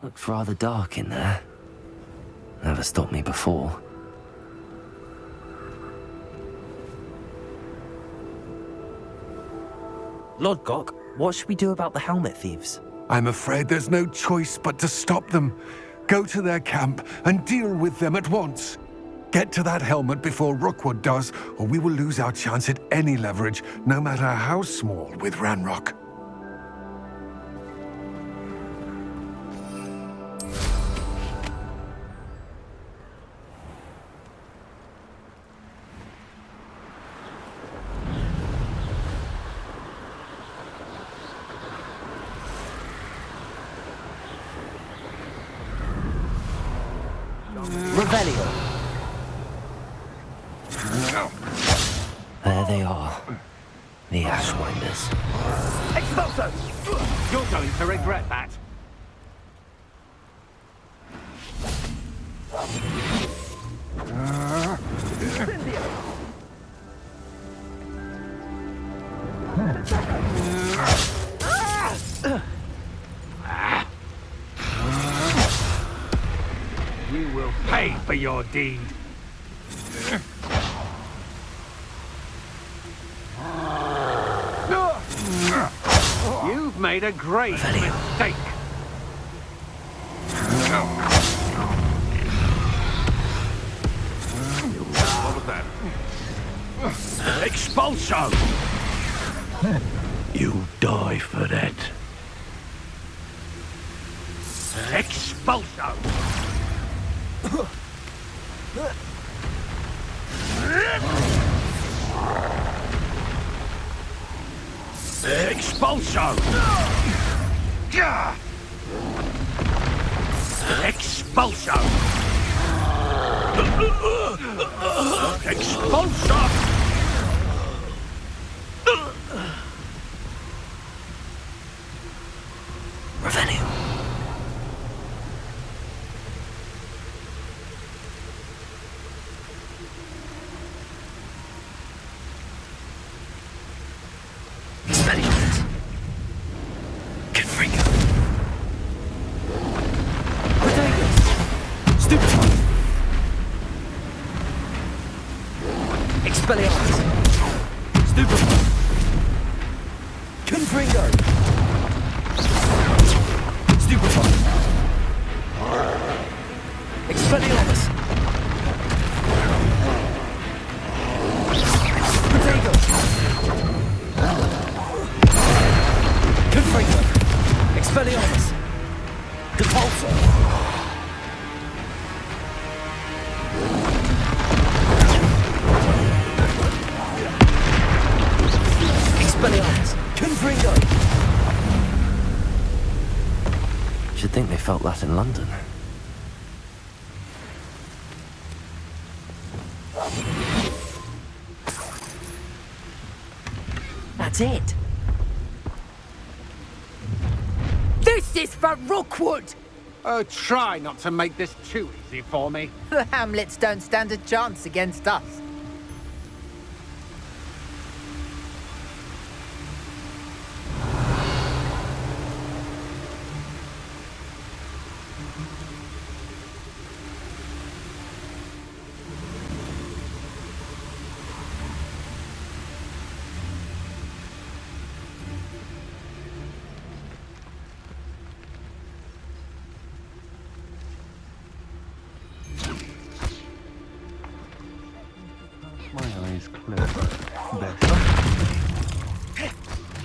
Looks rather dark in there. Never stopped me before. Lodgok, what should we do about the helmet thieves? I'm afraid there's no choice but to stop them. Go to their camp and deal with them at once. Get to that helmet before Rookwood does, or we will lose our chance at any leverage, no matter how small, with Ranrock. There they are. The Ashwinders. Expulso! You're going to regret that. You will pay for your deed. You've made a great mistake. What was that? Expulso! You die for that. Expulso! Expulso! Expulso! Expulso! Revenue. Should think they felt that in London. That's it. This is for Rookwood! Oh, try not to make this too easy for me. The Hamlets don't stand a chance against us.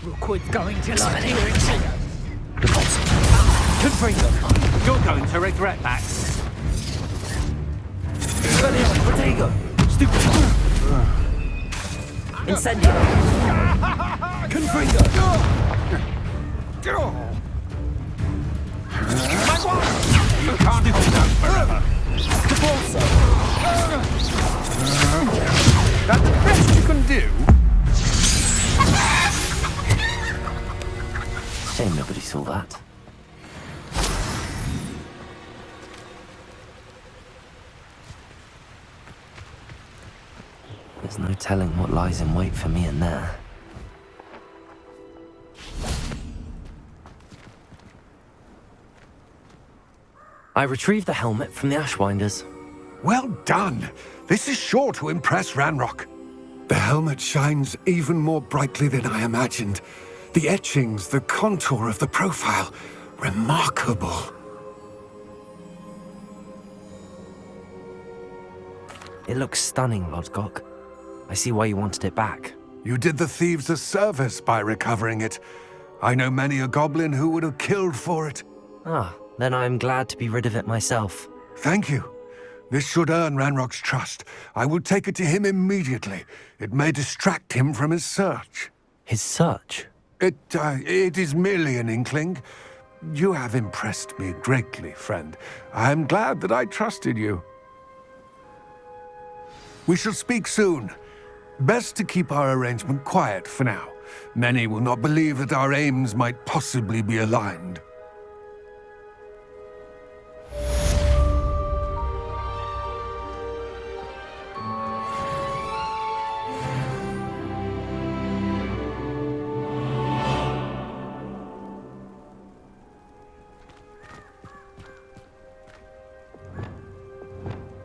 Rookwood's going to like hearing Could bring them. You're going to regret that. Protego. Stupid. Incendio. Confringo. You can't hold out forever. Capulso. That's the best you can do. Shame nobody saw that. There's no telling what lies in wait for me in there. I retrieved the helmet from the Ashwinders. Well done. This is sure to impress Ranrock. The helmet shines even more brightly than I imagined. The etchings, the contour of the profile, remarkable. It looks stunning, Lodgok. I see why you wanted it back. You did the thieves a service by recovering it. I know many a goblin who would have killed for it. Ah, then I am glad to be rid of it myself. Thank you. This should earn Ranrock's trust. I will take it to him immediately. It may distract him from his search. His search? It is merely an inkling. You have impressed me greatly, friend. I am glad that I trusted you. We shall speak soon. Best to keep our arrangement quiet for now. Many will not believe that our aims might possibly be aligned.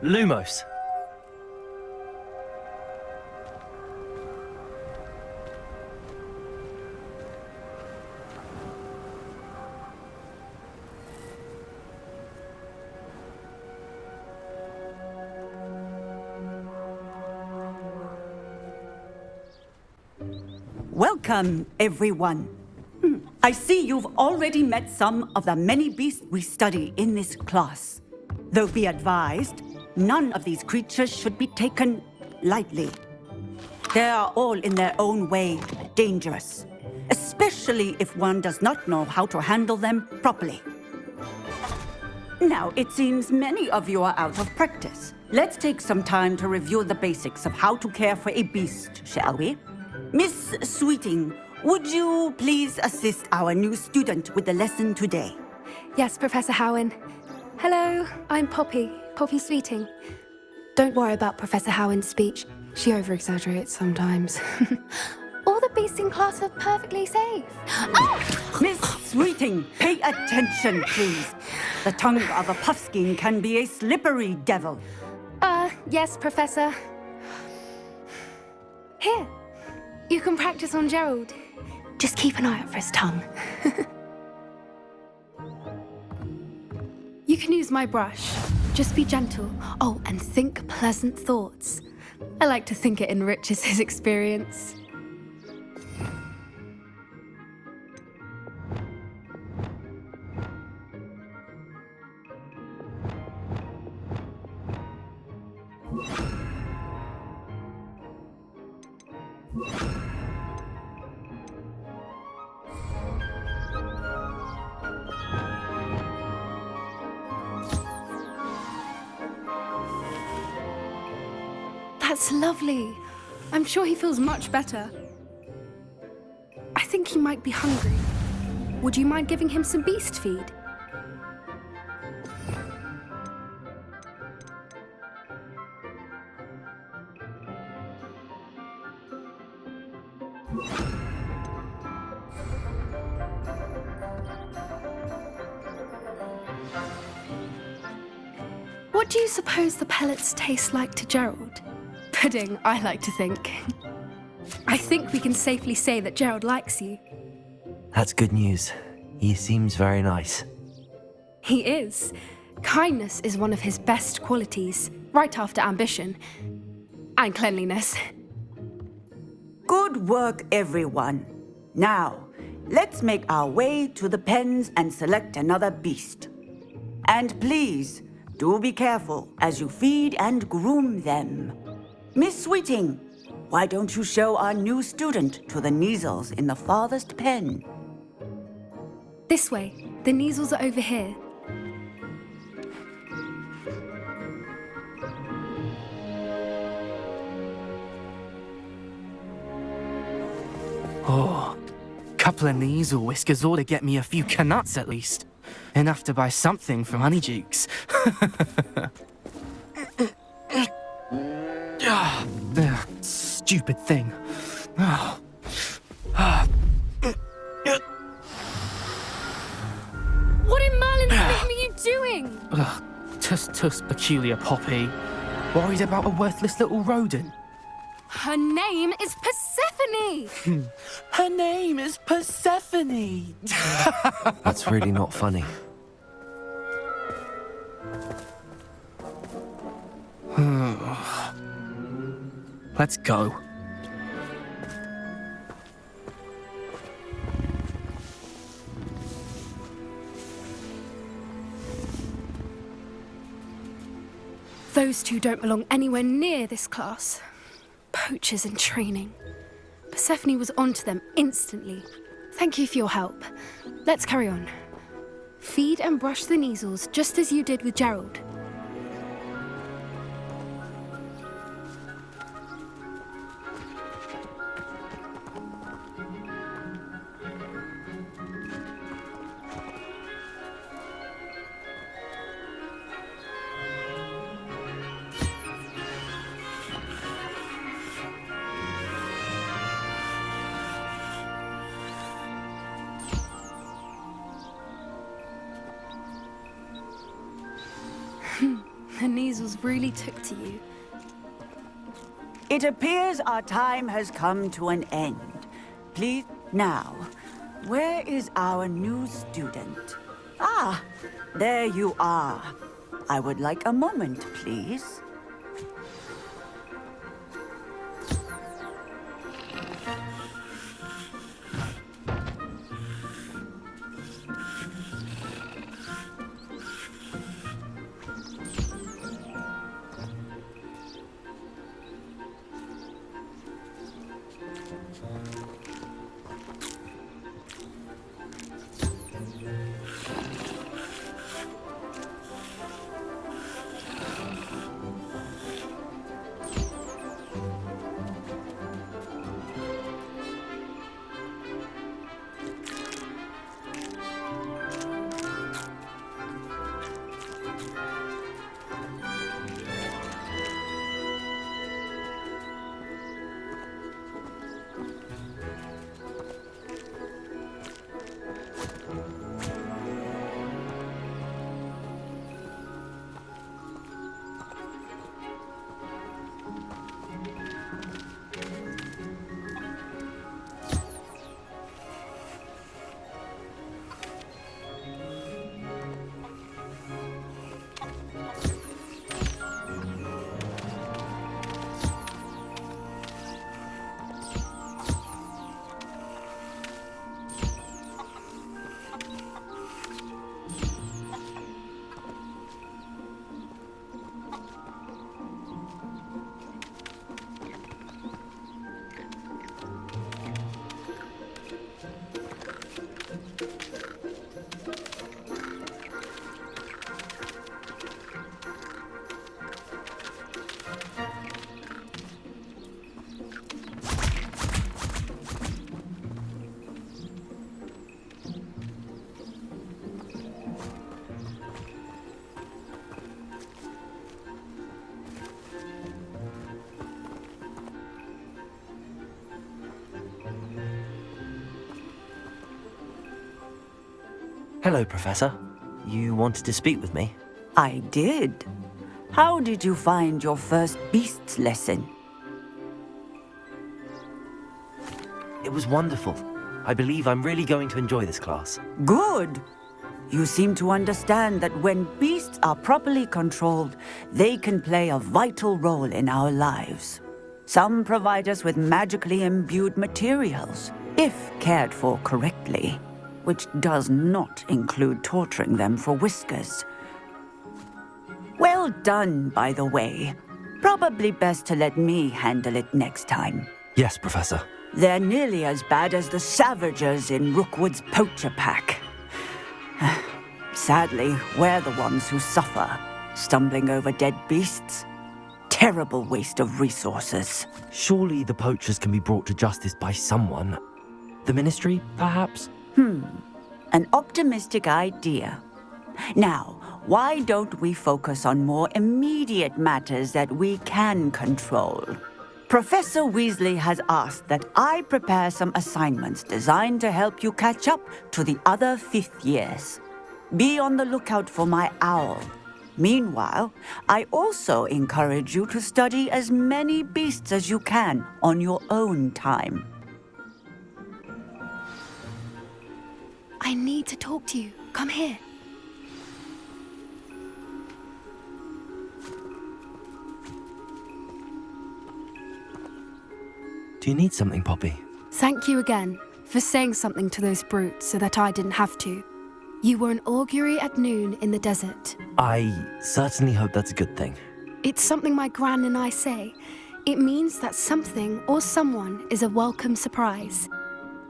Lumos. Welcome, everyone. I see you've already met some of the many beasts we study in this class. Though be advised, none of these creatures should be taken lightly. They are all in their own way dangerous, especially if one does not know how to handle them properly. Now, it seems many of you are out of practice. Let's take some time to review the basics of how to care for a beast, shall we? Miss Sweeting, would you please assist our new student with the lesson today? Yes, Professor Howen. Hello, I'm Poppy Sweeting. Don't worry about Professor Howen's speech. She over-exaggerates sometimes. All the beasts in class are perfectly safe. Oh! Miss Sweeting, pay attention, please. The tongue of a puffskein can be a slippery devil. Yes, Professor. Here, you can practice on Gerald. Just keep an eye out for his tongue. You can use my brush. Just be gentle. Oh, and think pleasant thoughts. I like to think it enriches his experience. That's lovely. I'm sure he feels much better. I think he might be hungry. Would you mind giving him some beast feed? What do you suppose the pellets taste like to Gerald? Pudding, I like to think. I think we can safely say that Gerald likes you. That's good news. He seems very nice. He is. Kindness is one of his best qualities, right after ambition. And cleanliness. Good work, everyone. Now, let's make our way to the pens and select another beast. And please, do be careful as you feed and groom them. Miss Sweeting, why don't you show our new student to the Neasels in the farthest pen? This way. The Neasels are over here. Oh, couple of Neasel whiskers ought to get me a few canuts at least. Enough to buy something from Honeydukes. Stupid thing. What in Merlin's name are you doing? tuss, peculiar Poppy. Worried about a worthless little rodent? Her name is Persephone! Her name is Persephone! That's really not funny. Let's go. Those two don't belong anywhere near this class. Poachers in training. Persephone was onto them instantly. Thank you for your help. Let's carry on. Feed and brush the measles just as you did with Gerald. The measles really took to you. It appears our time has come to an end. Please, now, where is our new student? Ah, there you are. I would like a moment, please. Hello, Professor. You wanted to speak with me? I did. How did you find your first beasts lesson? It was wonderful. I believe I'm really going to enjoy this class. Good. You seem to understand that when beasts are properly controlled, they can play a vital role in our lives. Some provide us with magically imbued materials, if cared for correctly, which does not include torturing them for whiskers. Well done, by the way. Probably best to let me handle it next time. Yes, Professor. They're nearly as bad as the Savagers in Rookwood's poacher pack. Sadly, we're the ones who suffer, stumbling over dead beasts. Terrible waste of resources. Surely the poachers can be brought to justice by someone. The Ministry, perhaps? An optimistic idea. Now, why don't we focus on more immediate matters that we can control? Professor Weasley has asked that I prepare some assignments designed to help you catch up to the other fifth years. Be on the lookout for my owl. Meanwhile, I also encourage you to study as many beasts as you can on your own time. I need to talk to you. Come here. Do you need something, Poppy? Thank you again for saying something to those brutes so that I didn't have to. You were an augury at noon in the desert. I certainly hope that's a good thing. It's something my gran and I say. It means that something or someone is a welcome surprise.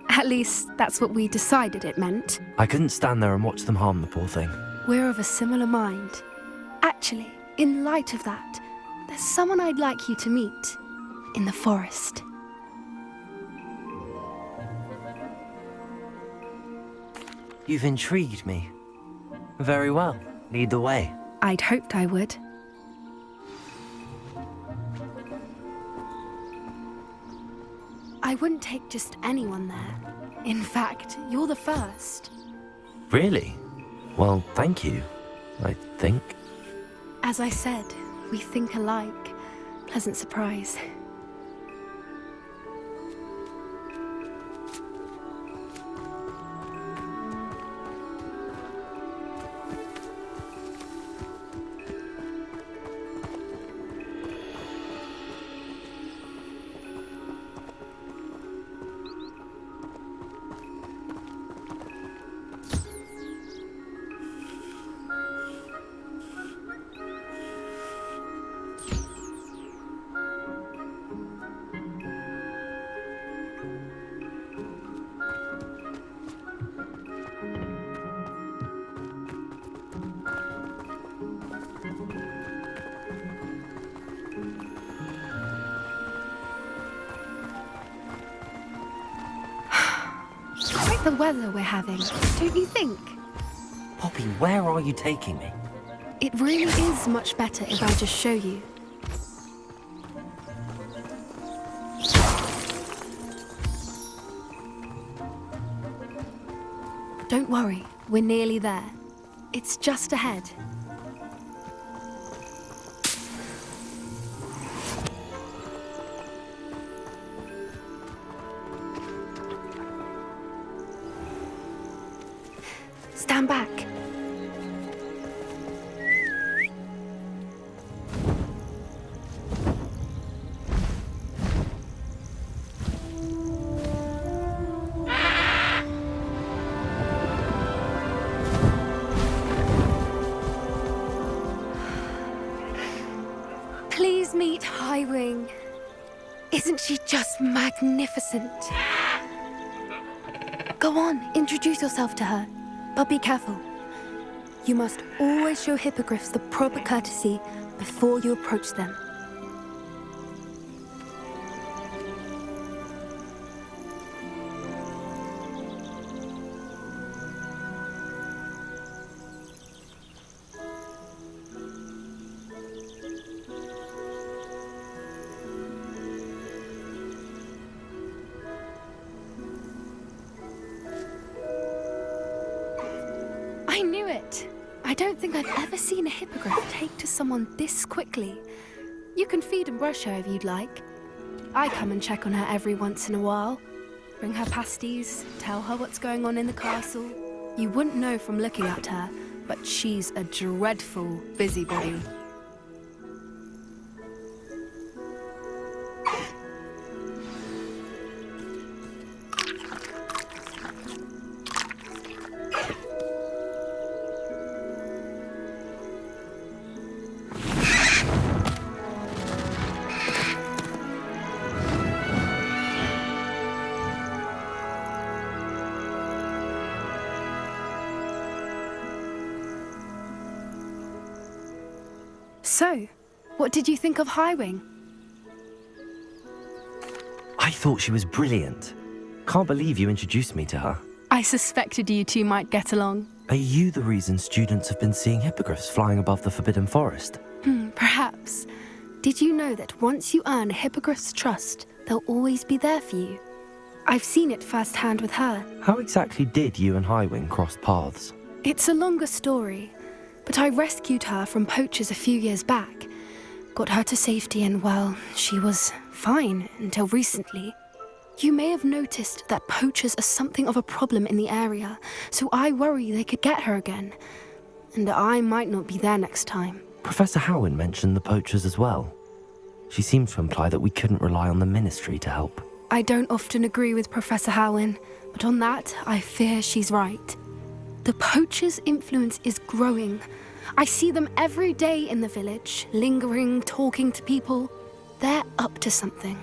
At least, that's what we decided it meant. I couldn't stand there and watch them harm the poor thing. We're of a similar mind. Actually, in light of that, there's someone I'd like you to meet in the forest. You've intrigued me. Very well. Lead the way. I'd hoped I would. I wouldn't take just anyone there. In fact, you're the first. Really? Well, thank you, I think. As I said, we think alike. Pleasant surprise. Quite the weather we're having, don't you think? Poppy, where are you taking me? It really is much better if I just show you. Don't worry, we're nearly there. It's just ahead. Stand back. Please meet Highwing. Isn't she just magnificent? Go on, introduce yourself to her. But be careful. You must always show hippogriffs the proper courtesy before you approach them. I knew it! I don't think I've ever seen a hippogriff take to someone this quickly. You can feed and brush her if you'd like. I come and check on her every once in a while. Bring her pasties, tell her what's going on in the castle. You wouldn't know from looking at her, but she's a dreadful busybody. So, what did you think of Highwing? I thought she was brilliant. Can't believe you introduced me to her. I suspected you two might get along. Are you the reason students have been seeing hippogriffs flying above the Forbidden Forest? Perhaps. Did you know that once you earn a hippogriff's trust, they'll always be there for you? I've seen it firsthand with her. How exactly did you and Highwing cross paths? It's a longer story. but I rescued her from poachers a few years back. Got her to safety and, well, she was fine until recently. You may have noticed that poachers are something of a problem in the area, so I worry they could get her again. And I might not be there next time. Professor Howin mentioned the poachers as well. She seemed to imply that we couldn't rely on the Ministry to help. I don't often agree with Professor Howin, but on that, I fear she's right. The poachers' influence is growing. I see them every day in the village, lingering, talking to people. They're up to something.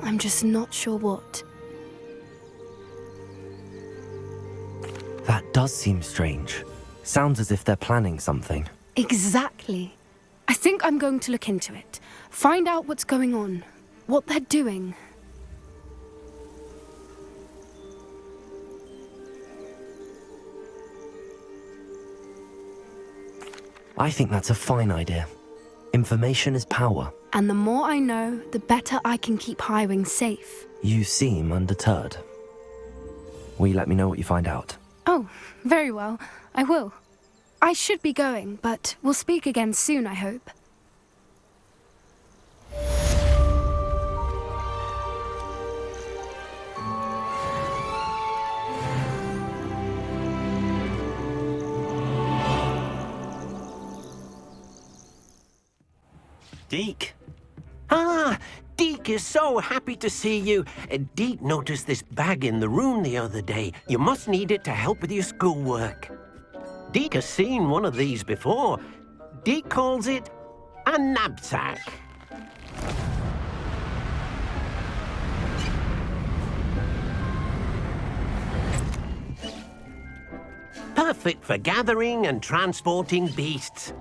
I'm just not sure what. That does seem strange. Sounds as if they're planning something. Exactly. I think I'm going to look into it. Find out what's going on, what they're doing. I think that's a fine idea. Information is power. And the more I know, the better I can keep Highwing safe. You seem undeterred. Will you let me know what you find out? Oh, very well. I will. I should be going, but we'll speak again soon, I hope. Deke? Ah, Deke is so happy to see you. Deke noticed this bag in the room the other day. You must need it to help with your schoolwork. Deke has seen one of these before. Deke calls it a knapsack. Perfect for gathering and transporting beasts.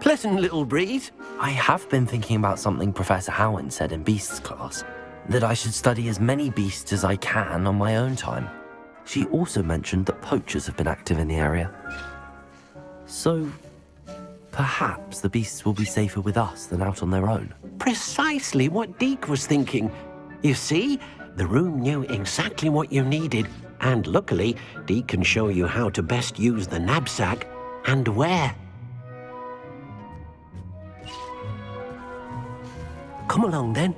Pleasant little breeze. I have been thinking about something Professor Howin said in Beasts class, that I should study as many beasts as I can on my own time. She also mentioned that poachers have been active in the area. So, perhaps the beasts will be safer with us than out on their own. Precisely what Deke was thinking. You see, the room knew exactly what you needed, and luckily, Deke can show you how to best use the knapsack and where. Come along, then.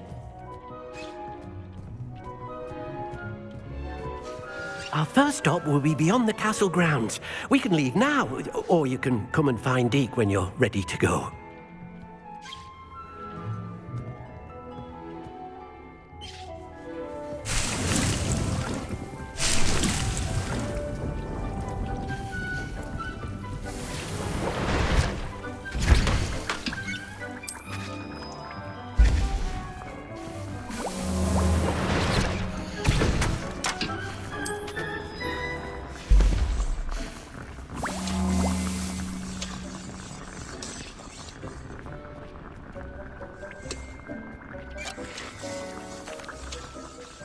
Our first stop will be beyond the castle grounds. We can leave now, or you can come and find Deke when you're ready to go.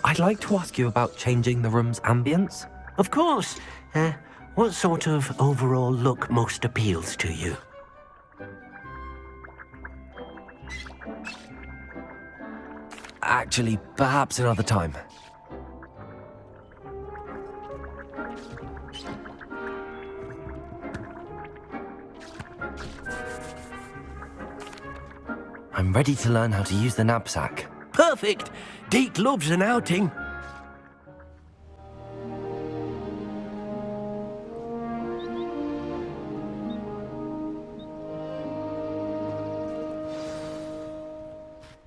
I'd like to ask you about changing the room's ambience. Of course. What sort of overall look most appeals to you? Actually, perhaps another time. I'm ready to learn how to use the knapsack. Perfect! Deke loves an outing.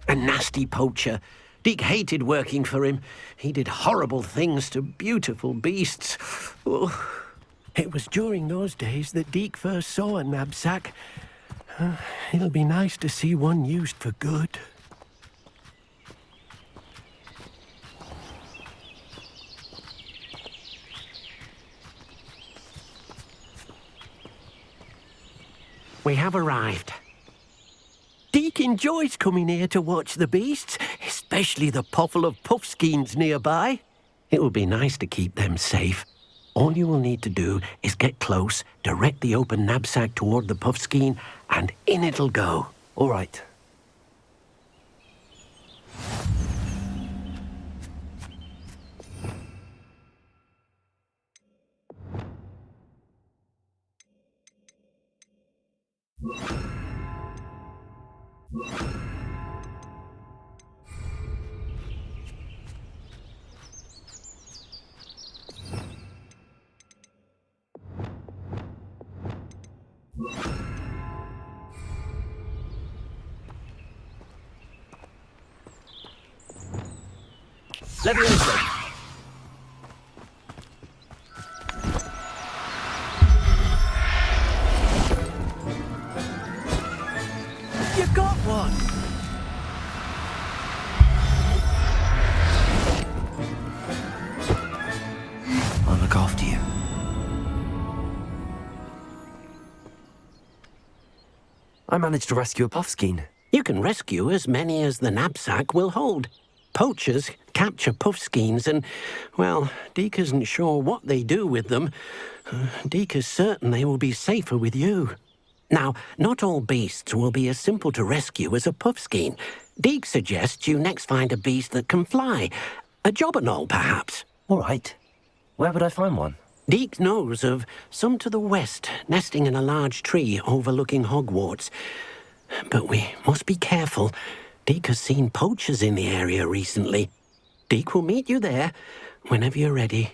A nasty poacher. Deke hated working for him. He did horrible things to beautiful beasts. Oh. It was during those days that Deke first saw a knapsack. It'll be nice to see one used for good. We have arrived. Deke enjoys coming here to watch the beasts, especially the potful of puffskeins nearby. It will be nice to keep them safe. All you will need to do is get close, direct the open knapsack toward the puffskein, and in it'll go. All right. Levioso! You got one! I'll look after you. I managed to rescue a puffskein. You can rescue as many as the knapsack will hold. Poachers capture puffskeins and, well, Deke isn't sure what they do with them. Deke is certain they will be safer with you. Now, not all beasts will be as simple to rescue as a puffskein. Deke suggests you next find a beast that can fly. A jobberknoll, perhaps. All right. Where would I find one? Deke knows of some to the west, nesting in a large tree overlooking Hogwarts. But we must be careful. Deke has seen poachers in the area recently. Deke will meet you there whenever you're ready.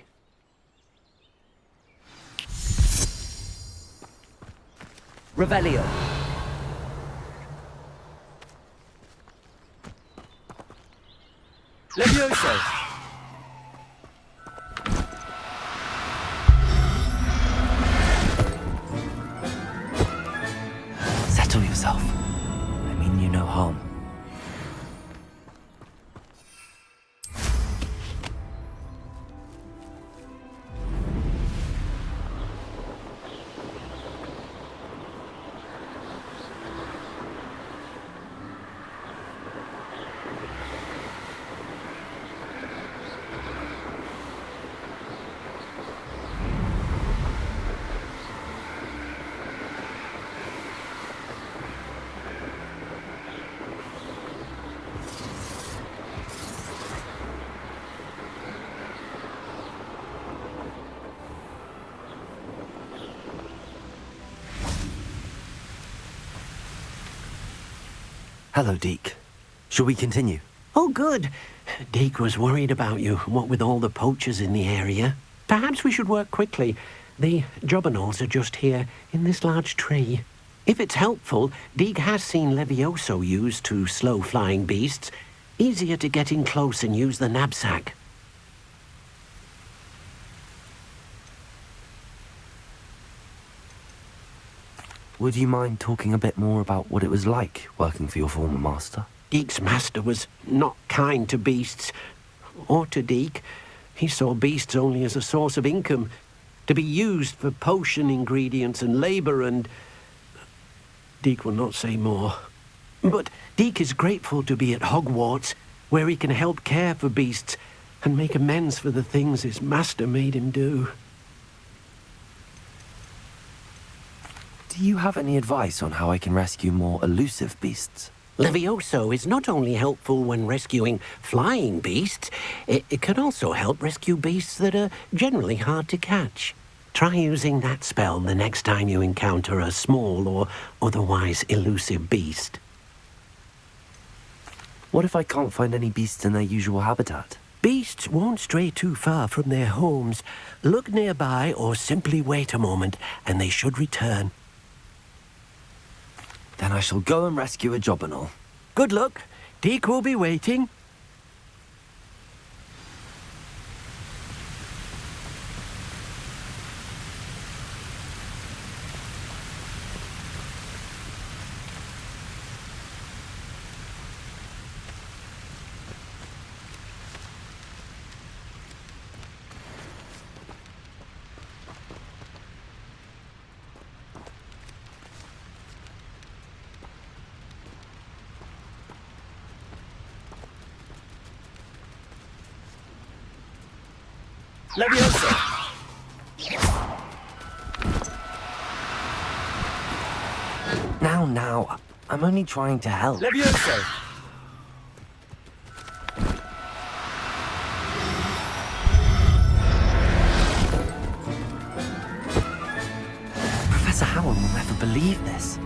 Revelio. Levioso! Settle yourself. I mean you no harm. Hello, Deke. Shall we continue? Oh, good. Deke was worried about you, what with all the poachers in the area. Perhaps we should work quickly. The jobberknolls are just here, in this large tree. If it's helpful, Deke has seen Levioso used to slow flying beasts. Easier to get in close and use the knapsack. Would you mind talking a bit more about what it was like working for your former master? Deke's master was not kind to beasts, or to Deke. He saw beasts only as a source of income, to be used for potion ingredients and labour and... Deke will not say more. But Deke is grateful to be at Hogwarts, where he can help care for beasts and make amends for the things his master made him do. Do you have any advice on how I can rescue more elusive beasts? Levioso is not only helpful when rescuing flying beasts, it can also help rescue beasts that are generally hard to catch. Try using that spell the next time you encounter a small or otherwise elusive beast. What if I can't find any beasts in their usual habitat? Beasts won't stray too far from their homes. Look nearby or simply wait a moment and they should return. Then I shall go and rescue a jobberknoll. Good luck. Deke will be waiting. Levioso! Now. I'm only trying to help. Levioso! Professor Howard will never believe this.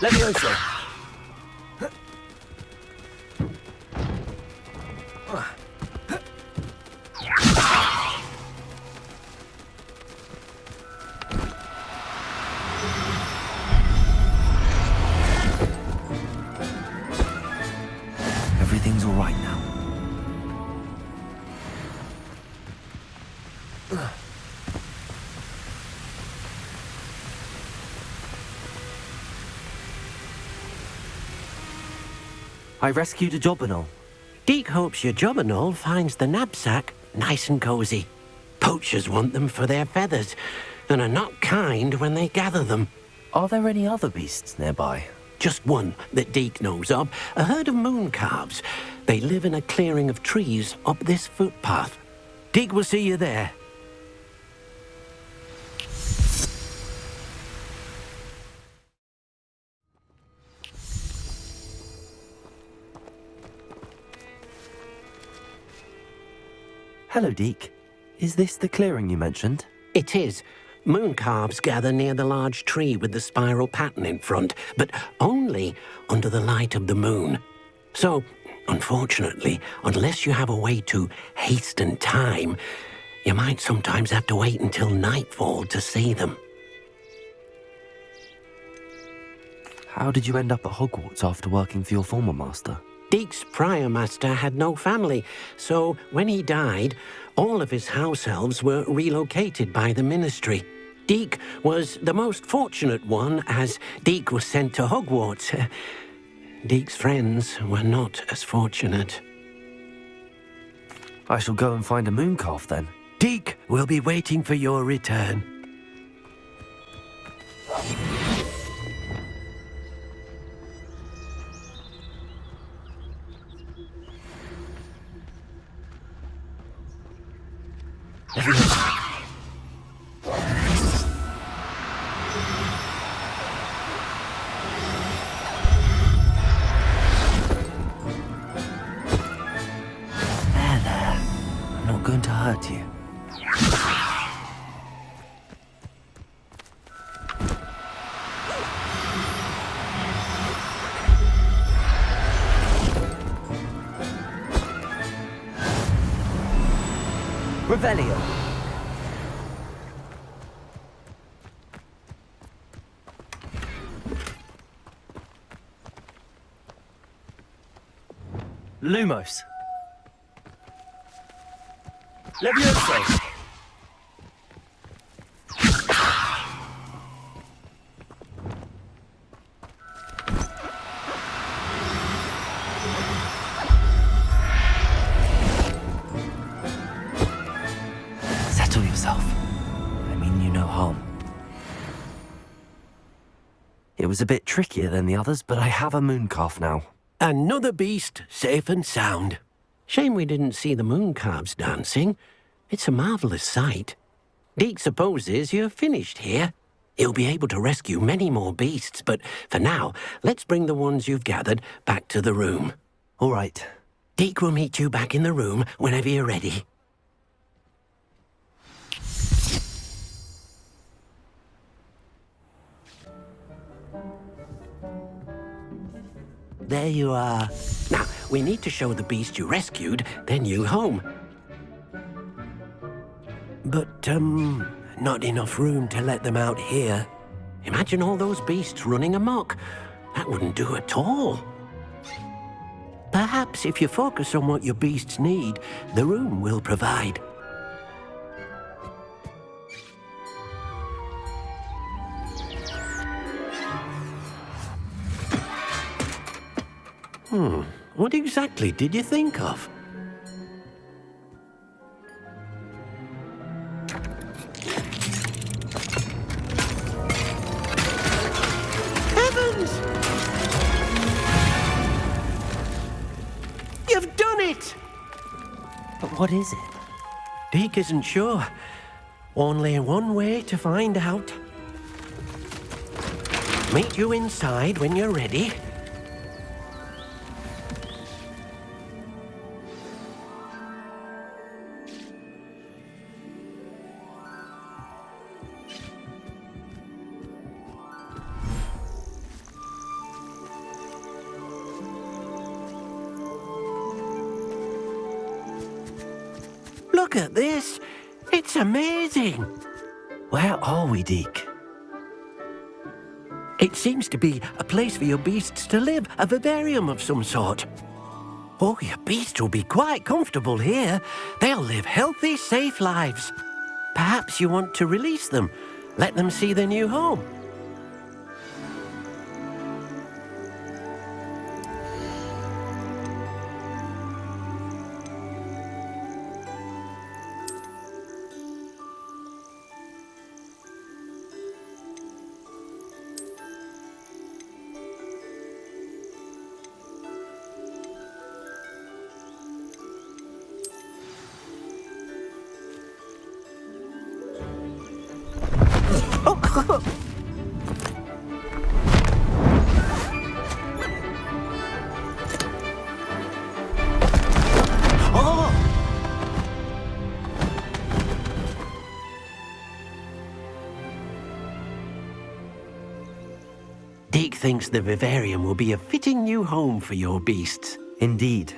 Levioso! Everything's all right now. I rescued a Jobberknoll. Deek hopes your Jobberknoll finds the knapsack nice and cozy. Poachers want them for their feathers, and are not kind when they gather them. Are there any other beasts nearby? Just one that Deek knows of, a herd of moon calves. They live in a clearing of trees up this footpath. Deek will see you there. Hello, Deek. Is this the clearing you mentioned? It is. Moon calves gather near the large tree with the spiral pattern in front, but only under the light of the moon. So, unfortunately, unless you have a way to hasten time, you might sometimes have to wait until nightfall to see them. How did you end up at Hogwarts after working for your former master? Deek's prior master had no family, so when he died, all of his house elves were relocated by the ministry. Deek was the most fortunate one, as Deek was sent to Hogwarts. Deek's friends were not as fortunate. I shall go and find a moon calf then. Deek will be waiting for your return. There. I'm not going to hurt you. Revelio. Lumos. Levioso. Settle yourself. I mean you no harm. It was a bit trickier than the others, but I have a moon calf now. Another beast, safe and sound. Shame we didn't see the moon calves dancing. It's a marvellous sight. Deek supposes you're finished here. He'll be able to rescue many more beasts, but for now, let's bring the ones you've gathered back to the room. All right. Deek will meet you back in the room whenever you're ready. There you are. Now, we need to show the beast you rescued, then you home. But, not enough room to let them out here. Imagine all those beasts running amok. That wouldn't do at all. Perhaps if you focus on what your beasts need, the room will provide. What exactly did you think of? Heavens! You've done it! But what is it? Deek isn't sure. Only one way to find out. Meet you inside when you're ready. Look at this. It's amazing. Where are we, Deke? It seems to be a place for your beasts to live, a vivarium of some sort. Oh, your beasts will be quite comfortable here. They'll live healthy, safe lives. Perhaps you want to release them, let them see their new home. Deke thinks the vivarium will be a fitting new home for your beasts. Indeed.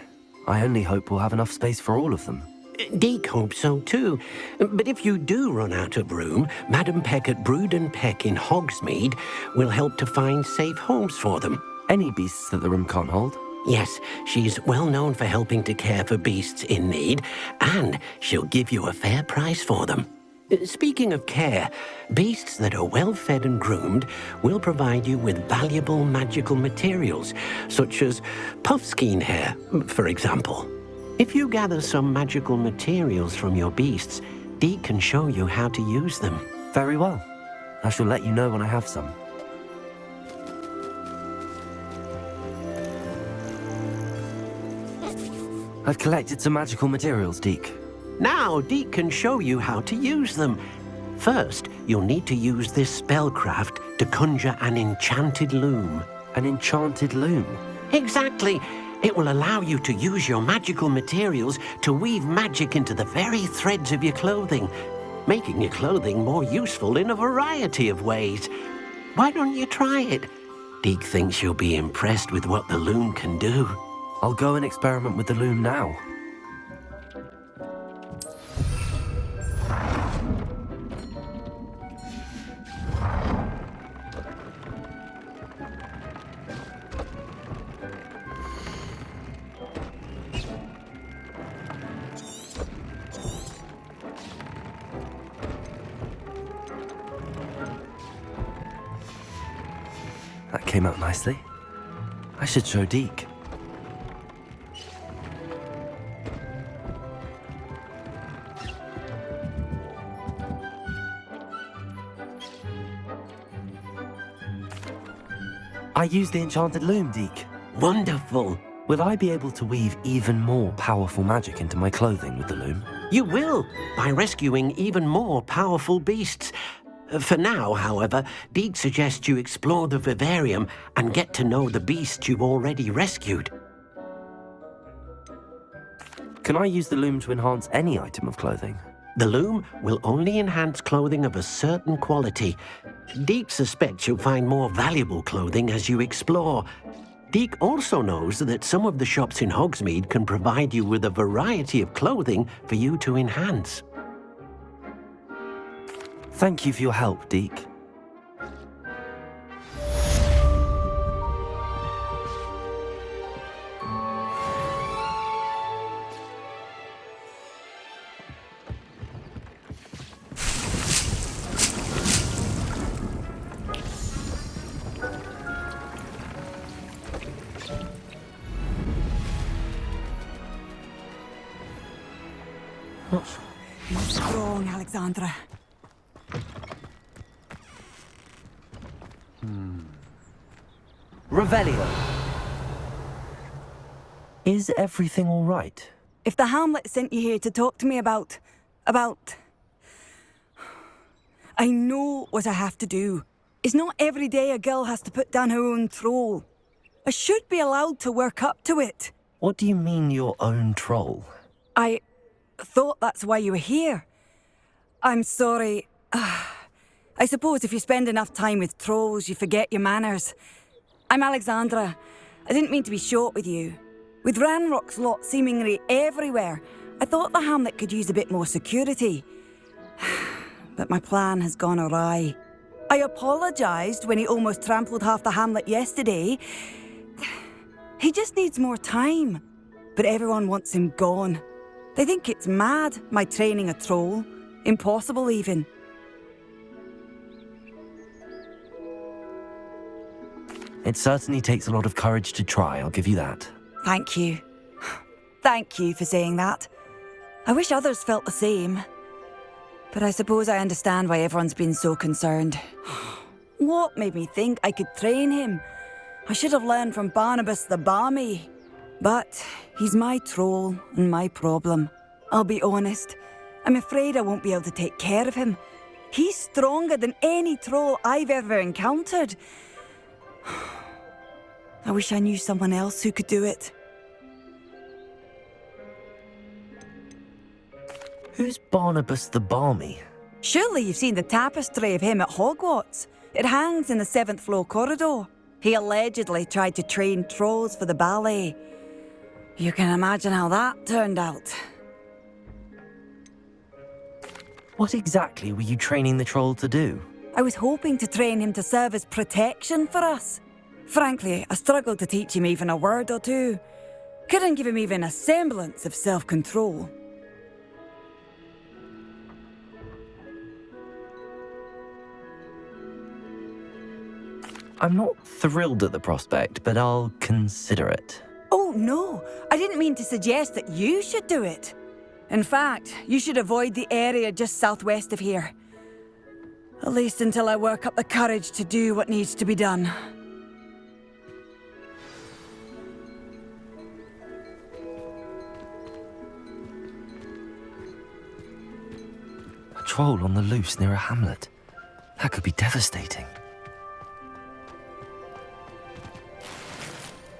I only hope we'll have enough space for all of them. Deke hopes so too. But if you do run out of room, Madam Peck at Brood and Peck in Hogsmeade will help to find safe homes for them. Any beasts that the room can't hold? Yes, she's well known for helping to care for beasts in need, and she'll give you a fair price for them. Speaking of care, beasts that are well fed and groomed will provide you with valuable magical materials, such as puffskein hair, for example. If you gather some magical materials from your beasts, Deke can show you how to use them. Very well. I shall let you know when I have some. I've collected some magical materials, Deke. Now Deke can show you how to use them. First, you'll need to use this spellcraft to conjure an enchanted loom. An enchanted loom? Exactly. It will allow you to use your magical materials to weave magic into the very threads of your clothing, making your clothing more useful in a variety of ways. Why don't you try it? Deke thinks you'll be impressed with what the loom can do. I'll go and experiment with the loom now. That came out nicely. I should show Deke. I used the enchanted loom, Deke. Wonderful. Will I be able to weave even more powerful magic into my clothing with the loom? You will, by rescuing even more powerful beasts. For now, however, Deke suggests you explore the vivarium and get to know the beasts you've already rescued. Can I use the loom to enhance any item of clothing? The loom will only enhance clothing of a certain quality. Deke suspects you'll find more valuable clothing as you explore. Deke also knows that some of the shops in Hogsmeade can provide you with a variety of clothing for you to enhance. Thank you for your help, Deke. You're strong, Alexandra. Revelio. Is everything all right? If the Hamlet sent you here to talk to me about... I know what I have to do. It's not every day a girl has to put down her own troll. I should be allowed to work up to it. What do you mean, your own troll? I thought that's why you were here. I'm sorry. I suppose if you spend enough time with trolls, you forget your manners. I'm Alexandra. I didn't mean to be short with you. With Ranrock's lot seemingly everywhere, I thought the hamlet could use a bit more security. But my plan has gone awry. I apologised when he almost trampled half the hamlet yesterday. He just needs more time. But everyone wants him gone. They think it's mad, my training a troll. Impossible, even. It certainly takes a lot of courage to try, I'll give you that. Thank you. Thank you for saying that. I wish others felt the same. But I suppose I understand why everyone's been so concerned. What made me think I could train him? I should have learned from Barnabas the Barmy. But he's my troll and my problem. I'll be honest. I'm afraid I won't be able to take care of him. He's stronger than any troll I've ever encountered. I wish I knew someone else who could do it. Who's Barnabas the Barmy? Surely you've seen the tapestry of him at Hogwarts. It hangs in the 7th floor corridor. He allegedly tried to train trolls for the ballet. You can imagine how that turned out. What exactly were you training the troll to do? I was hoping to train him to serve as protection for us. Frankly, I struggled to teach him even a word or two. Couldn't give him even a semblance of self-control. I'm not thrilled at the prospect, but I'll consider it. Oh, no. I didn't mean to suggest that you should do it. In fact, you should avoid the area just southwest of here. At least until I work up the courage to do what needs to be done. A troll on the loose near a hamlet. That could be devastating.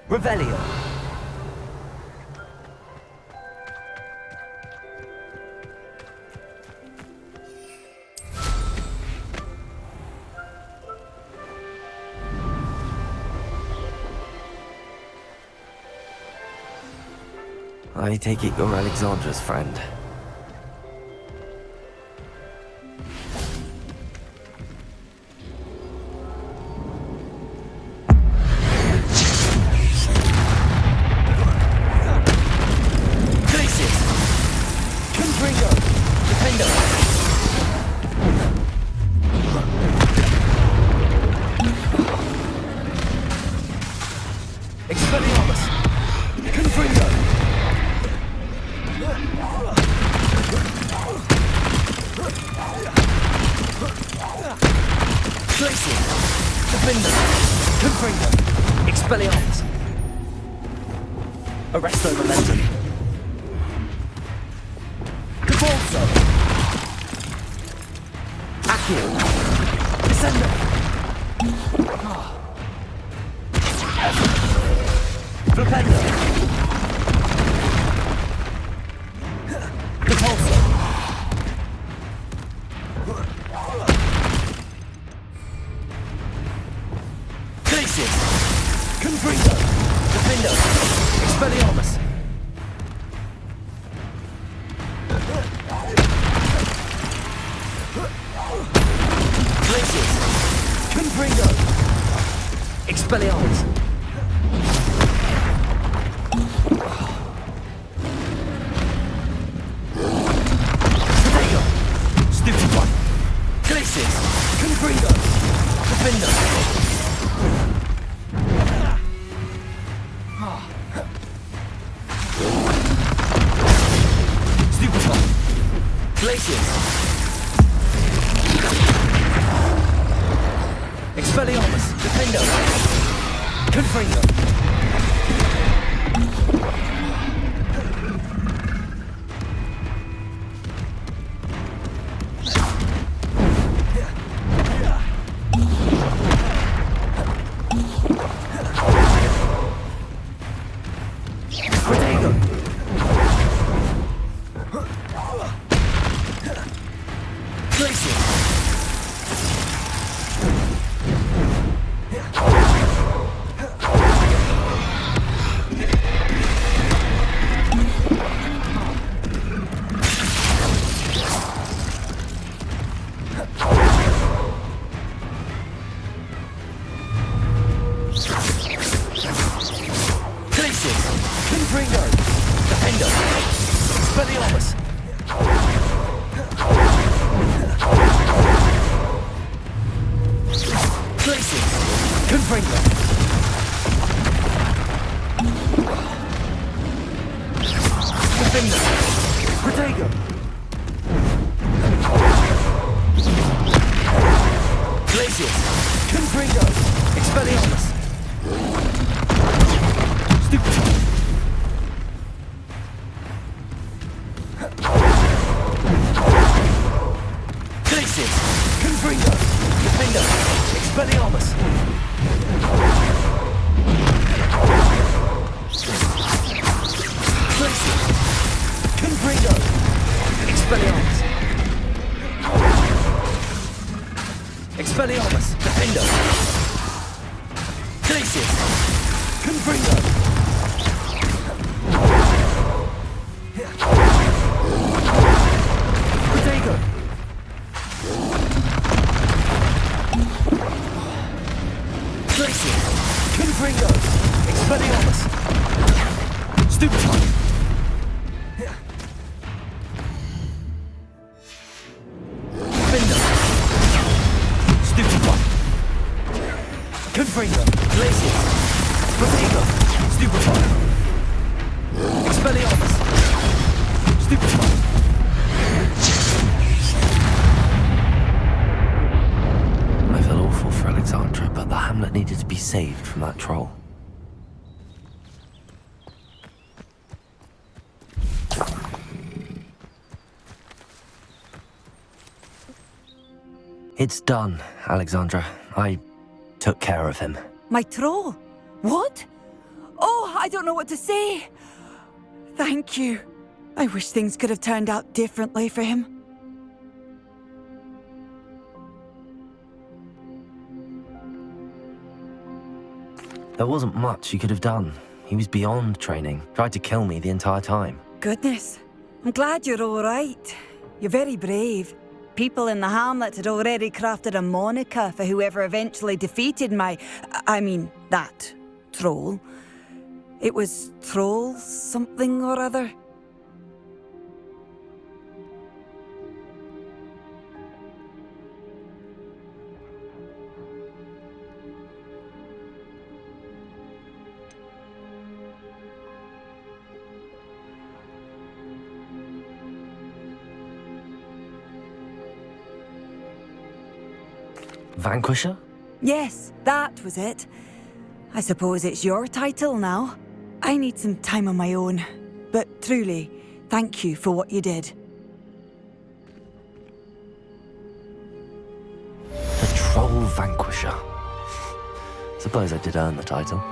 Revelio. I take it you're Alexandra's friend. Arresto momentum. Cabalso. Accio. Descendo. Flipendo. Cabalso. Glacius. Confringo. Defendo. Expelliarmus. Glacius. Confringo. Expelliarmus. Potato. Stupid one. Glacius. Confringo. Defendo. Glacius. Expelliarmus. Defendo. Confringo. Protego. Glacius. Confringo! Defender! Expelliarmus! Glacius! Confringo! Defender! Protego! Glacius! Confringo! Expelliarmus! Stupefy! Glacius! Confringo! Defender! Expelliarmus! Glacius! Confringo! Expelliarmus! Expelliarmus! Defender! Glacius! Confringo! Protego! Glacius! Confringo! Expelliarmus! Stupefy! Defender! Stupefy! Confringo! Glacius! Protego! Stupefy! Expelliarmus! Stupefy! I felt awful for Alexandra, but the hamlet needed to be saved from that troll. It's done, Alexandra. I took care of him. My troll? What? Oh, I don't know what to say. Thank you. I wish things could have turned out differently for him. There wasn't much you could have done. He was beyond training. Tried to kill me the entire time. Goodness. I'm glad you're all right. You're very brave. People in the hamlet had already crafted a moniker for whoever eventually defeated that troll. It was Troll something or other. Vanquisher? Yes, that was it. I suppose it's your title now. I need some time on my own. But truly, thank you for what you did. The Troll Vanquisher. Suppose I did earn the title.